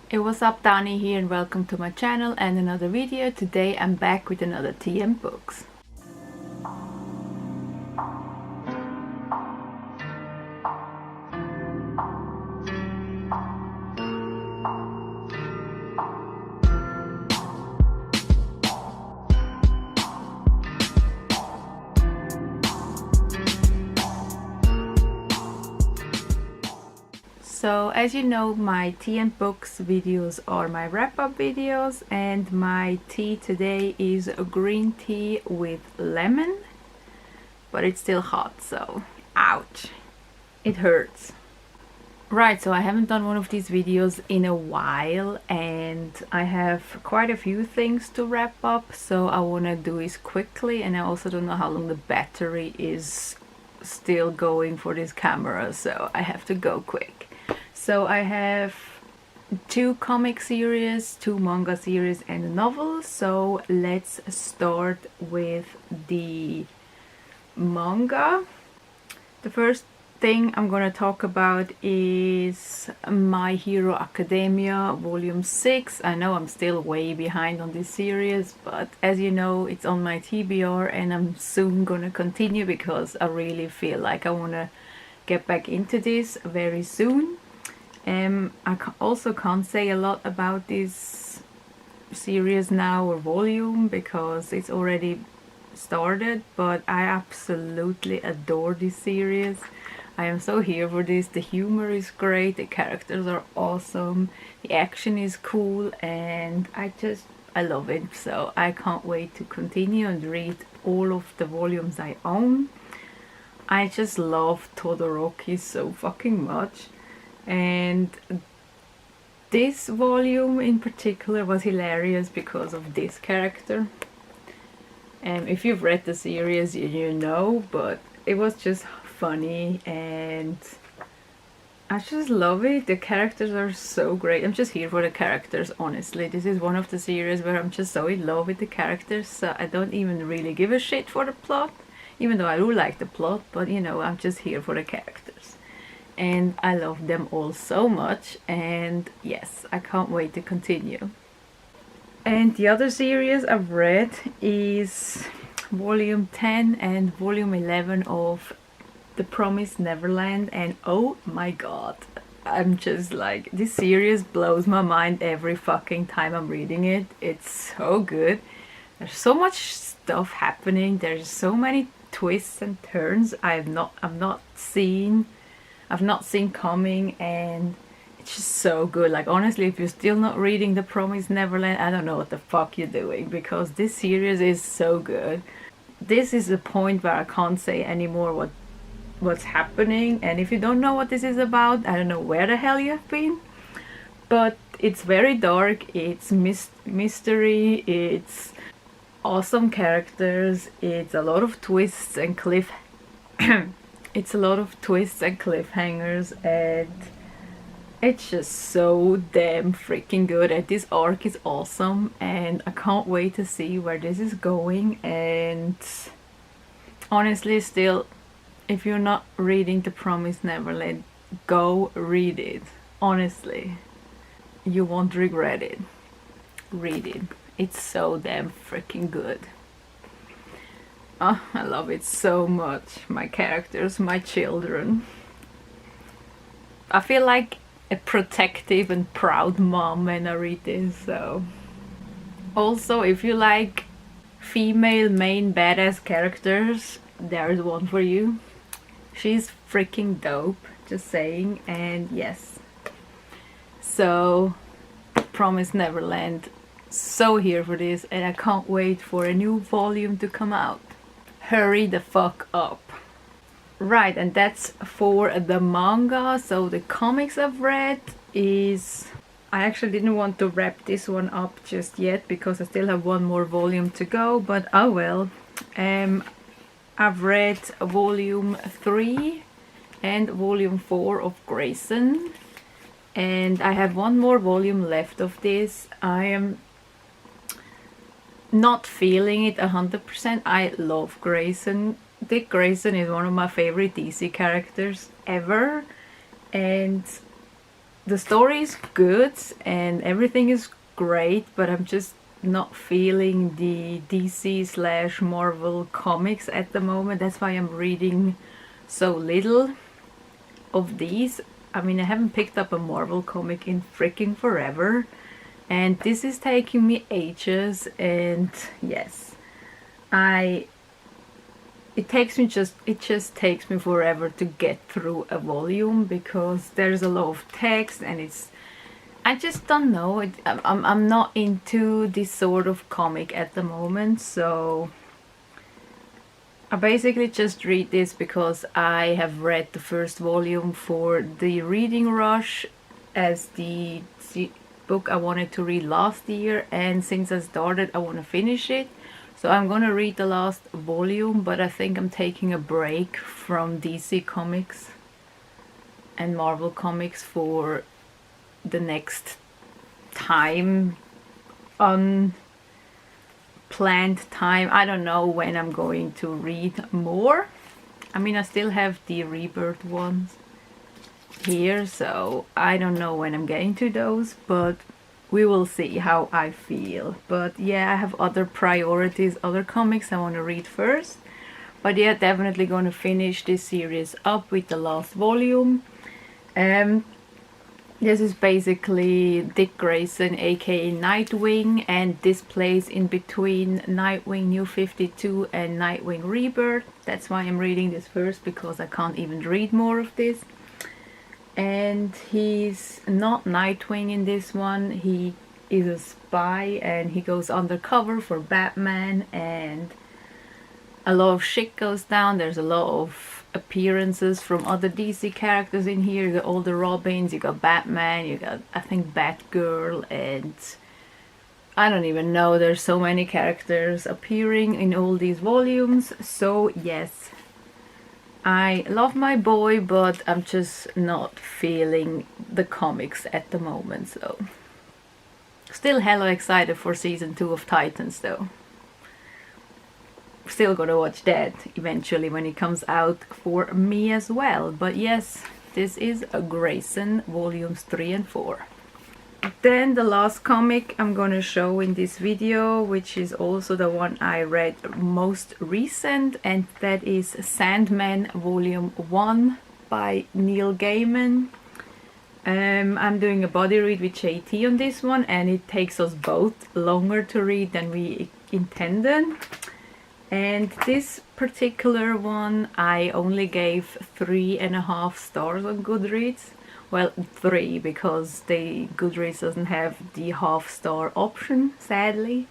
Hey, what's up, Dani here, and welcome to my channel and another video. Today I'm back with another TM books. So as you know, my tea and books videos are my wrap-up videos, and my tea today is a green tea with lemon, but it's still hot, so ouch, it hurts. Right, so I haven't done one of these videos in a while and I have quite a few things to wrap up, so I want to do this quickly, and I also don't know how long the battery is still going for this camera, so I have to go quick. So I have 2 comic series, 2 manga series and a novel. So let's start with the manga. The first thing I'm gonna talk about is My Hero Academia Volume 6. I know I'm still way behind on this series, but as you know, it's on my TBR and I'm soon gonna continue because I really feel like I wanna get back into this very soon. I also can't say a lot about this series now or volume because it's already started, but I absolutely adore this series. I am so here for this. The humor is great, the characters are awesome, the action is cool, and I love it. So I can't wait to continue and read all of the volumes I own. I just love Todoroki so fucking much. And this volume in particular was hilarious because of this character. And if you've read the series, you know, but it was just funny and I just love it. The characters are so great. I'm just here for the characters, honestly. This is one of the series where I'm just so in love with the characters, so I don't even really give a shit for the plot, even though I do like the plot, but you know, I'm just here for the characters. And I love them all so much, and yes, I can't wait to continue. And the other series I've read is volume 10 and volume 11 of The Promised Neverland, and oh my god, I'm just like, this series blows my mind every fucking time I'm reading it. It's so good. There's so much stuff happening, there's so many twists and turns I've not seen coming, and it's just so good. Like, honestly, if you're still not reading The Promised Neverland, I don't know what the fuck you're doing, because this series is so good. This is the point where I can't say anymore what's happening, and if you don't know what this is about, I don't know where the hell you've been. But it's very dark, it's mystery, it's awesome characters, it's a lot of twists and it's a lot of twists and cliffhangers, and it's just so damn freaking good. And this arc is awesome, and I can't wait to see where this is going. And honestly, still, if you're not reading The Promised Neverland, go read it. Honestly, you won't regret it. Read it. It's so damn freaking good. Oh, I love it so much. My characters, my children. I feel like a protective and proud mom when I read this, so. Also, if you like female main badass characters, there's one for you. She's freaking dope, just saying, and yes. So, Promised Neverland, so here for this, and I can't wait for a new volume to come out. Hurry the fuck up. Right, and that's for the manga. So the comics I've read is, I actually didn't want to wrap this one up just yet because I still have one more volume to go, but oh well. I've read volume 3 and volume 4 of Grayson, and I have one more volume left of this. I am not feeling it 100%. I love Grayson. Dick Grayson is one of my favorite DC characters ever, and the story is good and everything is great, but I'm just not feeling the DC slash Marvel comics at the moment. That's why I'm reading so little of these. I mean, I haven't picked up a Marvel comic in freaking forever, and this is taking me ages. And yes, it just takes me forever to get through a volume because there's a lot of text, and I just don't know. I'm not into this sort of comic at the moment, so I basically just read this because I have read the first volume for the reading rush as the book I wanted to read last year, and since I started I want to finish it. So I'm gonna read the last volume, but I think I'm taking a break from DC Comics and Marvel Comics for the next time, unplanned time. I don't know when I'm going to read more. I mean, I still have the Rebirth ones here, so I don't know when I'm getting to those, but we will see how I feel. But yeah, I have other priorities, other comics I want to read first. But yeah, definitely going to finish this series up with the last volume. This is basically Dick Grayson, aka Nightwing, and this plays in between Nightwing New 52 and Nightwing Rebirth. That's why I'm reading this first, because I can't even read more of this. And he's not Nightwing in this one. He is a spy and he goes undercover for Batman, and a lot of shit goes down. There's a lot of appearances from other DC characters in here. You got all the Robins, you got Batman, you got, I think, Batgirl, and I don't even know. There's so many characters appearing in all these volumes. So yes, I love my boy, but I'm just not feeling the comics at the moment, so still hella excited for season 2 of Titans though. Still gonna watch that eventually when it comes out for me as well. But yes, this is a Grayson volumes 3 and 4. Then the last comic I'm gonna show in this video, which is also the one I read most recent, and that is Sandman volume 1 by Neil Gaiman. I'm doing a body read with JT on this one, and it takes us both longer to read than we intended. And this particular one I only gave 3.5 stars on Goodreads. Well, 3, because the Goodreads doesn't have the half-star option, sadly.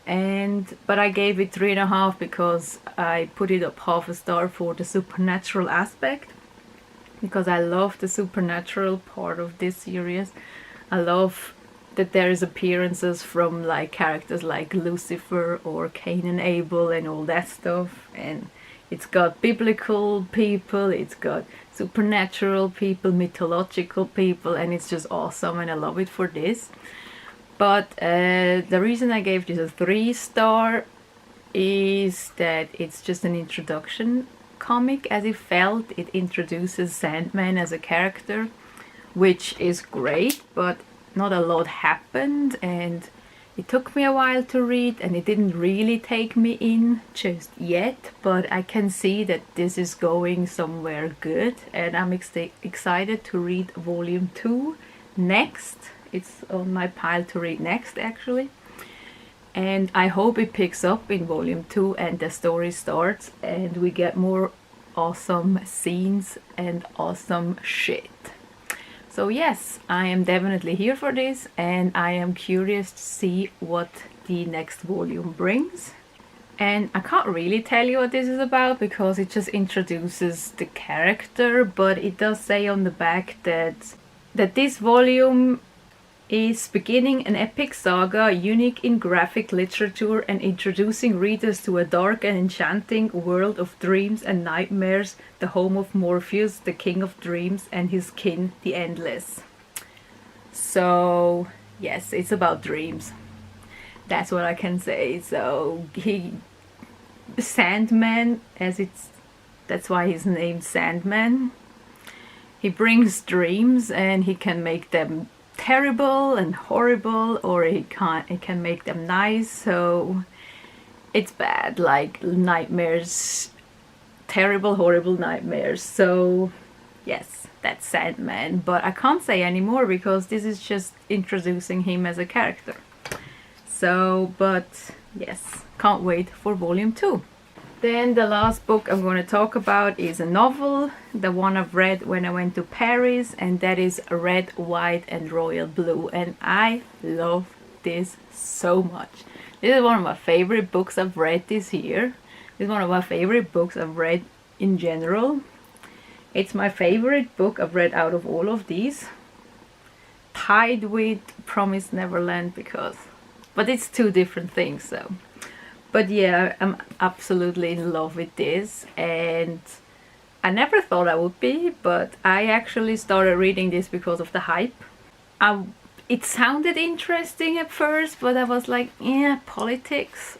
But I gave it 3.5 because I put it up half a star for the supernatural aspect, because I love the supernatural part of this series. I love that there is appearances from like characters like Lucifer or Cain and Abel and all that stuff, and it's got biblical people, it's got supernatural people, mythological people, and it's just awesome, and I love it for this. But the reason I gave this a 3-star is that it's just an introduction comic. As it felt, it introduces Sandman as a character, which is great, but not a lot happened, and it took me a while to read, and it didn't really take me in just yet, but I can see that this is going somewhere good, and I'm excited to read volume 2 next. It's on my pile to read next, actually. And I hope it picks up in volume 2 and the story starts and we get more awesome scenes and awesome shit. So yes, I am definitely here for this, and I am curious to see what the next volume brings. And I can't really tell you what this is about because it just introduces the character, but it does say on the back that this volume is beginning an epic saga unique in graphic literature and introducing readers to a dark and enchanting world of dreams and nightmares, the home of Morpheus, the king of dreams, and his kin, the Endless. So yes, it's about dreams. That's what I can say. So Sandman, that's why he's named Sandman. He brings dreams and he can make them terrible and horrible, or he can make them nice. So it's bad, like nightmares, terrible, horrible nightmares. So yes, that's Sandman, but I can't say anymore because this is just introducing him as a character. So, but yes, can't wait for volume 2. Then the last book I'm going to talk about is a novel, the one I've read when I went to Paris, and that is Red, White and Royal Blue, and I love this so much. This is one of my favorite books I've read this year. This is one of my favorite books I've read in general. It's my favorite book I've read out of all of these, tied with Promised Neverland, but it's two different things, so. But yeah, I'm absolutely in love with this, and I never thought I would be, but I actually started reading this because of the hype. It sounded interesting at first, but I was like, yeah, politics,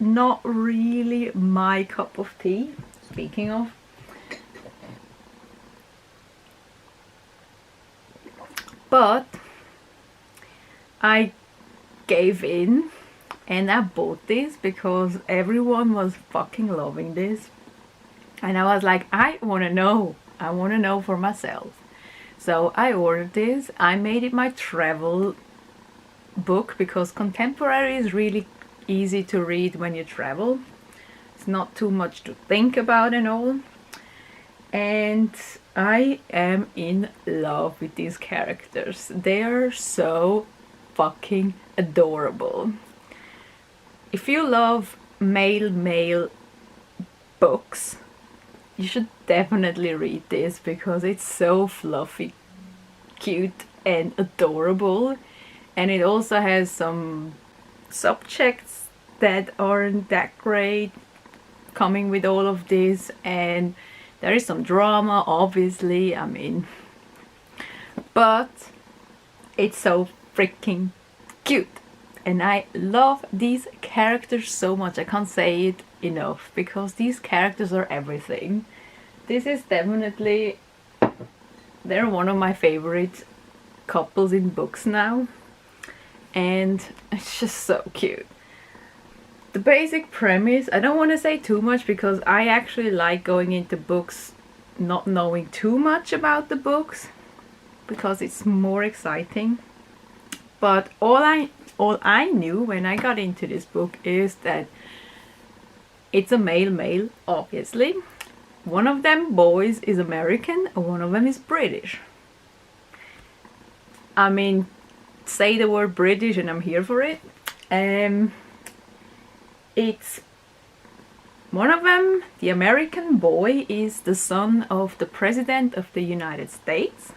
not really my cup of tea, speaking of. But I gave in and I bought this because everyone was fucking loving this, and I was like, I want to know for myself. So I ordered this. I made it my travel book because contemporary is really easy to read when you travel. It's not too much to think about and all, and I am in love with these characters. They are so fucking adorable. If you love male books, you should definitely read this because it's so fluffy, cute and adorable, and it also has some subjects that aren't that great coming with all of this, and there is some drama, obviously, I mean, but it's so freaking cute. And I love these characters so much. I can't say it enough because these characters are everything. This is definitely, they're one of my favorite couples in books now. And it's just so cute. The basic premise, I don't want to say too much because I actually like going into books not knowing too much about the books because it's more exciting. But all I knew when I got into this book is that it's a male, obviously. One of them boys is American and one of them is British. I mean, say the word British and I'm here for it. It's one of them, the American boy, is the son of the President of the United States.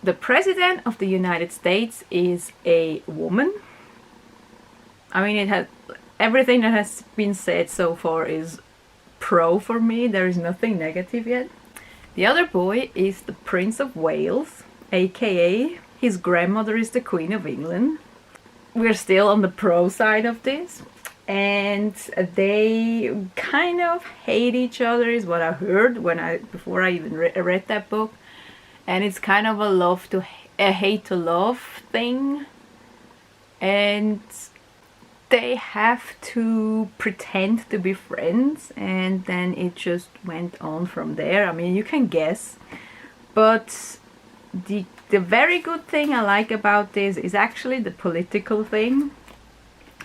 The President of the United States is a woman. I mean, it has everything that has been said so far is pro for me. There is nothing negative yet. The other boy is the Prince of Wales, aka his grandmother is the Queen of England. We're still on the pro side of this, and they kind of hate each other, is what I heard before I even read that book. And it's kind of a hate to love thing, and they have to pretend to be friends, and then it just went on from there. I mean, you can guess, but the very good thing I like about this is actually the political thing,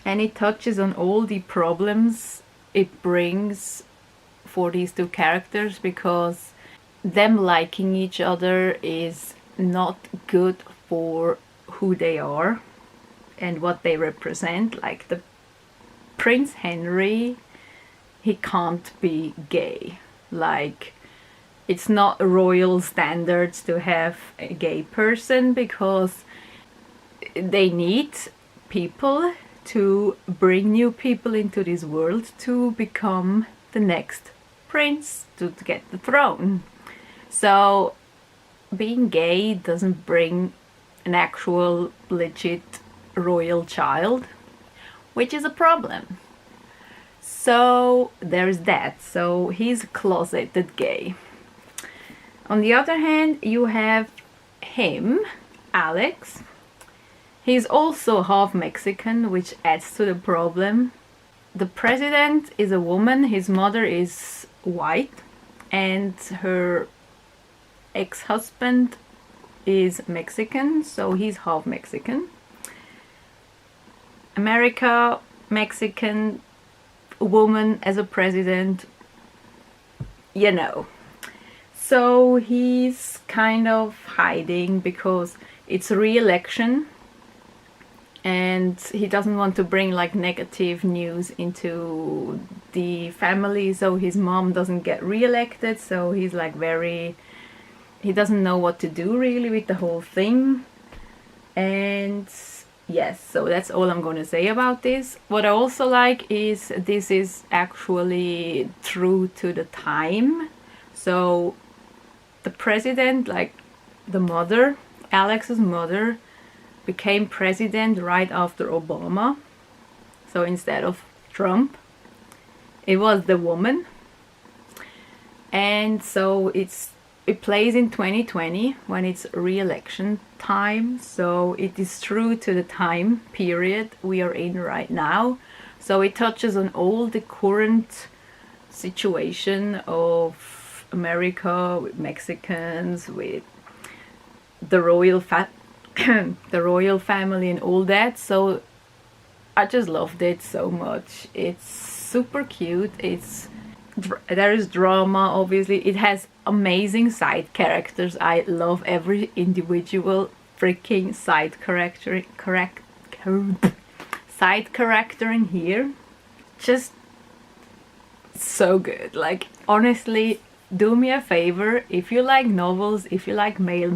and it touches on all the problems it brings for these two characters, because them liking each other is not good for who they are and what they represent. Like the Prince Henry, he can't be gay. Like, it's not royal standards to have a gay person because they need people to bring new people into this world to become the next prince to get the throne. So being gay doesn't bring an actual legit royal child, which is a problem. So there's that. So he's closeted gay. On the other hand, you have him, Alex. He's also half Mexican, which adds to the problem. The president is a woman, his mother is white, and her ex-husband is Mexican, so he's half Mexican. America, Mexican, woman as a president, you know. So he's kind of hiding because it's a re-election and he doesn't want to bring like negative news into the family, so his mom doesn't get re-elected, so he's like he doesn't know what to do really with the whole thing. And yes, so that's all I'm going to say about this. What I also like is this is actually true to the time. So the president, like the mother, Alex's mother, became president right after Obama. So instead of Trump, it was the woman. And so it plays in 2020 when it's re-election time, so it is true to the time period we are in right now. So it touches on all the current situation of America with Mexicans, with the royal the royal family and all that. So I just loved it so much. It's super cute. There is drama, obviously. It has amazing side characters. I love every individual freaking side character in here. Just so good. Like, honestly, do me a favor, if you like novels, if you like male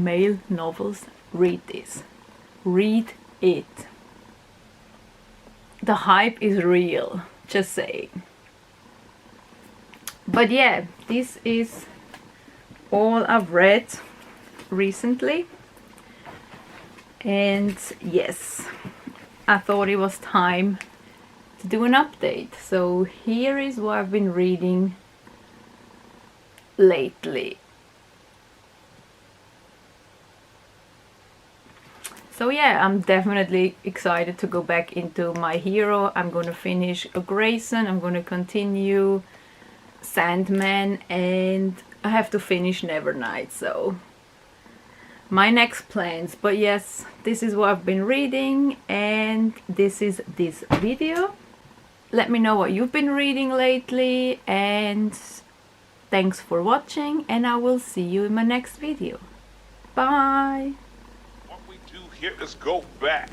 novels, read this. Read it. The hype is real, just saying. But yeah, this is all I've read recently. And yes, I thought it was time to do an update. So here is what I've been reading lately. So yeah, I'm definitely excited to go back into my hero. I'm gonna finish Grayson, I'm gonna continue Sandman, and I have to finish Nevernight, so my next plans. But yes, this is what I've been reading, and this is this video. Let me know what you've been reading lately, and thanks for watching, and I will see you in my next video. Bye! What we do here is go back.